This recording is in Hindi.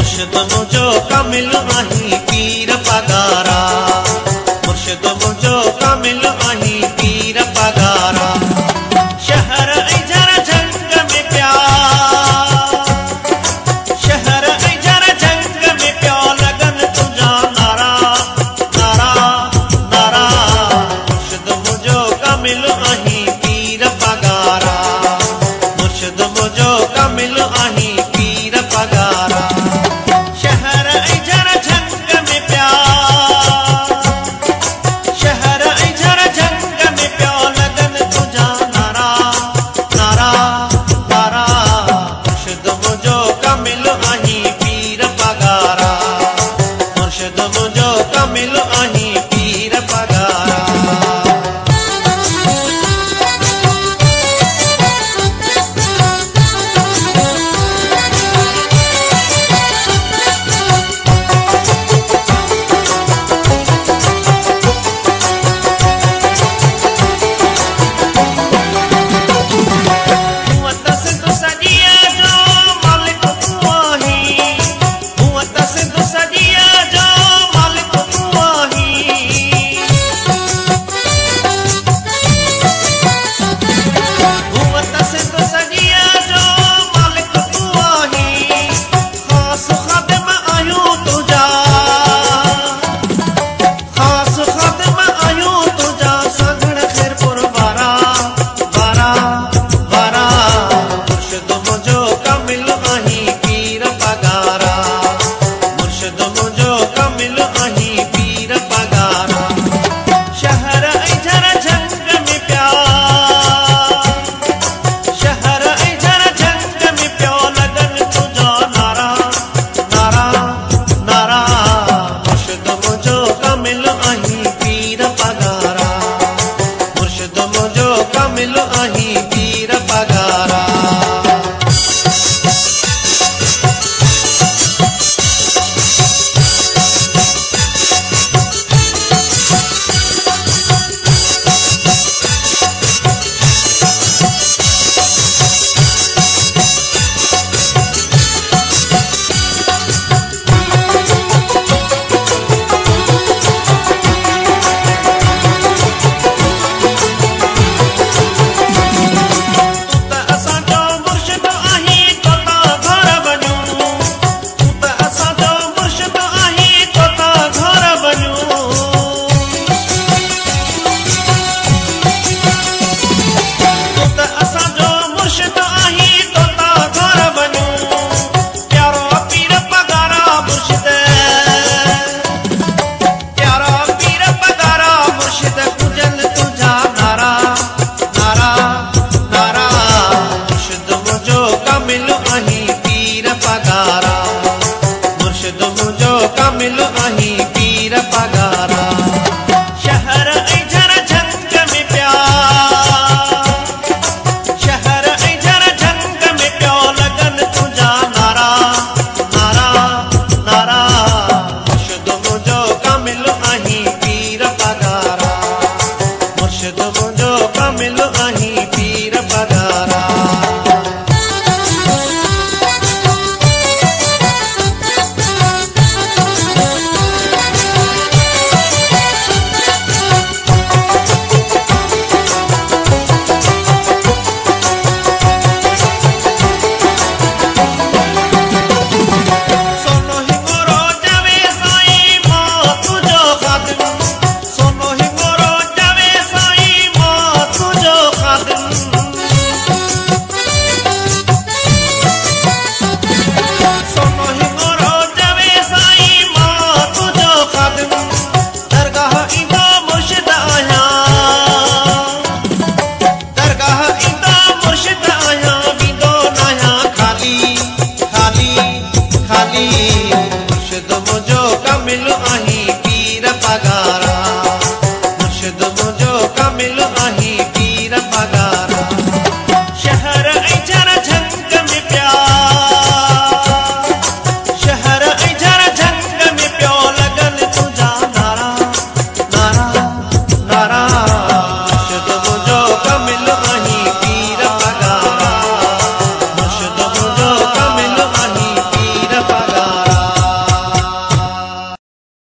मुर्शिद मुझो कामिल आही पीर पगारा, मुर्शिद मुझो कामिल आही पीर पगारा। शहर इजर जंग में प्यार, शहर इजर जंग में प्यार लगन तुझा नारा नारा नारा। मुर्शिद मुझो कामिल आही पीर पगारा, मुर्शिद मुझो कामिल आही पीर पगारा। शहर इजर जंग में प्यार, शहर इजर जंग में प्यार लगन तुझा नारा नारा नारा। मुर्शिद मुझो कामिल आही पीर पगारा, मुर्शिद मुझो कामिल आही पीर पगारा। खाली